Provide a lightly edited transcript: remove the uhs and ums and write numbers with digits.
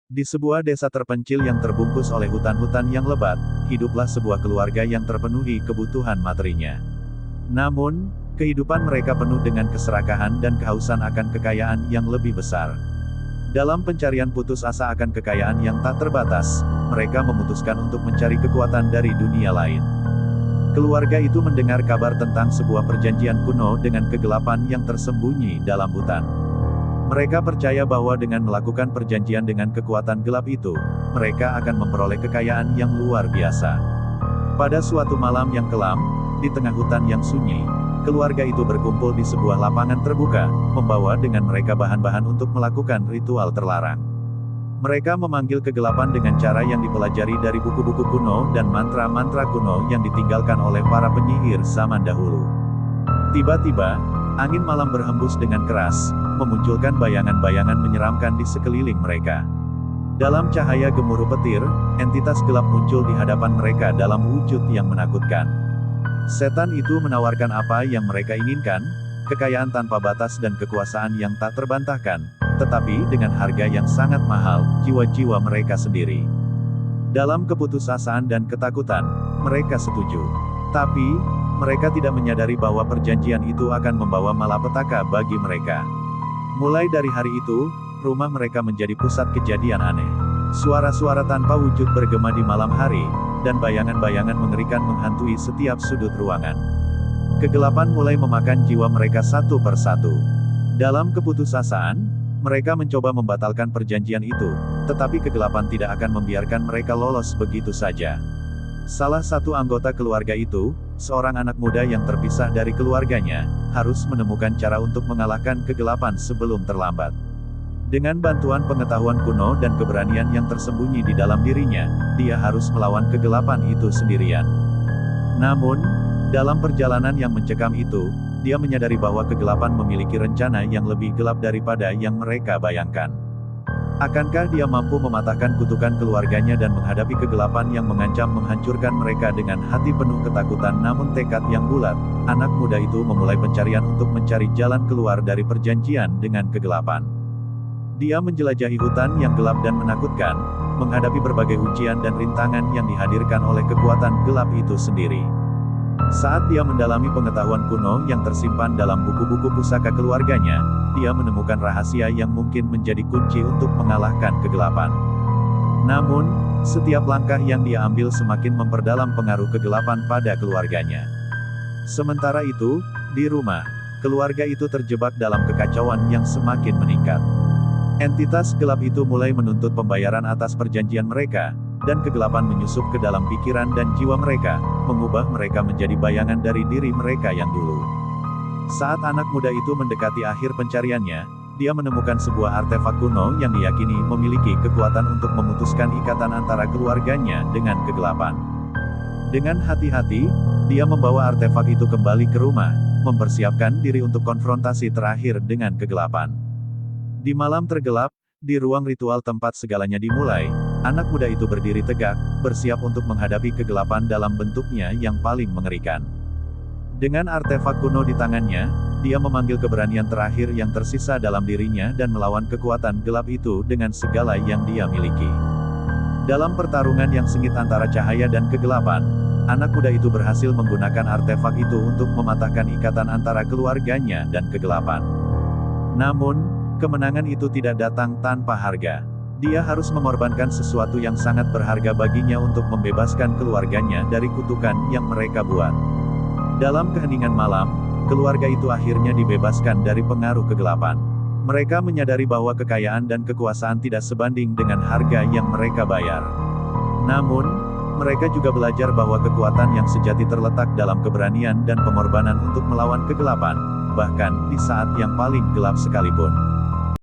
Di sebuah desa terpencil yang terbungkus oleh hutan-hutan yang lebat, hiduplah sebuah keluarga yang terpenuhi kebutuhan materinya. Namun, kehidupan mereka penuh dengan keserakahan dan kehausan akan kekayaan yang lebih besar. Dalam pencarian putus asa akan kekayaan yang tak terbatas, mereka memutuskan untuk mencari kekuatan dari dunia lain. Keluarga itu mendengar kabar tentang sebuah perjanjian kuno dengan kegelapan yang tersembunyi dalam hutan. Mereka percaya bahwa dengan melakukan perjanjian dengan kekuatan gelap itu, mereka akan memperoleh kekayaan yang luar biasa. Pada suatu malam yang kelam, di tengah hutan yang sunyi, keluarga itu berkumpul di sebuah lapangan terbuka, membawa dengan mereka bahan-bahan untuk melakukan ritual terlarang. Mereka memanggil kegelapan dengan cara yang dipelajari dari buku-buku kuno dan mantra-mantra kuno yang ditinggalkan oleh para penyihir zaman dahulu. Tiba-tiba, angin malam berhembus dengan keras, memunculkan bayangan-bayangan menyeramkan di sekeliling mereka. Dalam cahaya gemuruh petir, entitas gelap muncul di hadapan mereka dalam wujud yang menakutkan. Setan itu menawarkan apa yang mereka inginkan, kekayaan tanpa batas dan kekuasaan yang tak terbantahkan, tetapi dengan harga yang sangat mahal, jiwa-jiwa mereka sendiri. Dalam keputusasaan dan ketakutan, mereka setuju. Tapi, mereka tidak menyadari bahwa perjanjian itu akan membawa malapetaka bagi mereka. Mulai dari hari itu, rumah mereka menjadi pusat kejadian aneh. Suara-suara tanpa wujud bergema di malam hari, dan bayangan-bayangan mengerikan menghantui setiap sudut ruangan. Kegelapan mulai memakan jiwa mereka satu persatu. Dalam keputusasaan, mereka mencoba membatalkan perjanjian itu, tetapi kegelapan tidak akan membiarkan mereka lolos begitu saja. Salah satu anggota keluarga itu, seorang anak muda yang terpisah dari keluarganya, harus menemukan cara untuk mengalahkan kegelapan sebelum terlambat. Dengan bantuan pengetahuan kuno dan keberanian yang tersembunyi di dalam dirinya, dia harus melawan kegelapan itu sendirian. Namun, dalam perjalanan yang mencekam itu, dia menyadari bahwa kegelapan memiliki rencana yang lebih gelap daripada yang mereka bayangkan. Akankah dia mampu mematahkan kutukan keluarganya dan menghadapi kegelapan yang mengancam menghancurkan mereka dengan hati penuh ketakutan namun tekad yang bulat? Anak muda itu memulai pencarian untuk mencari jalan keluar dari perjanjian dengan kegelapan. Dia menjelajahi hutan yang gelap dan menakutkan, menghadapi berbagai ujian dan rintangan yang dihadirkan oleh kekuatan gelap itu sendiri. Saat dia mendalami pengetahuan kuno yang tersimpan dalam buku-buku pusaka keluarganya, dia menemukan rahasia yang mungkin menjadi kunci untuk mengalahkan kegelapan. Namun, setiap langkah yang dia ambil semakin memperdalam pengaruh kegelapan pada keluarganya. Sementara itu, di rumah, keluarga itu terjebak dalam kekacauan yang semakin meningkat. Entitas gelap itu mulai menuntut pembayaran atas perjanjian mereka, dan kegelapan menyusup ke dalam pikiran dan jiwa mereka, mengubah mereka menjadi bayangan dari diri mereka yang dulu. Saat anak muda itu mendekati akhir pencariannya, dia menemukan sebuah artefak kuno yang diyakini memiliki kekuatan untuk memutuskan ikatan antara keluarganya dengan kegelapan. Dengan hati-hati, dia membawa artefak itu kembali ke rumah, mempersiapkan diri untuk konfrontasi terakhir dengan kegelapan. Di malam tergelap, di ruang ritual tempat segalanya dimulai, anak muda itu berdiri tegak, bersiap untuk menghadapi kegelapan dalam bentuknya yang paling mengerikan. Dengan artefak kuno di tangannya, dia memanggil keberanian terakhir yang tersisa dalam dirinya dan melawan kekuatan gelap itu dengan segala yang dia miliki. Dalam pertarungan yang sengit antara cahaya dan kegelapan, anak muda itu berhasil menggunakan artefak itu untuk mematahkan ikatan antara keluarganya dan kegelapan. Namun, kemenangan itu tidak datang tanpa harga. Dia harus mengorbankan sesuatu yang sangat berharga baginya untuk membebaskan keluarganya dari kutukan yang mereka buat. Dalam keheningan malam, keluarga itu akhirnya dibebaskan dari pengaruh kegelapan. Mereka menyadari bahwa kekayaan dan kekuasaan tidak sebanding dengan harga yang mereka bayar. Namun, mereka juga belajar bahwa kekuatan yang sejati terletak dalam keberanian dan pengorbanan untuk melawan kegelapan, bahkan di saat yang paling gelap sekalipun.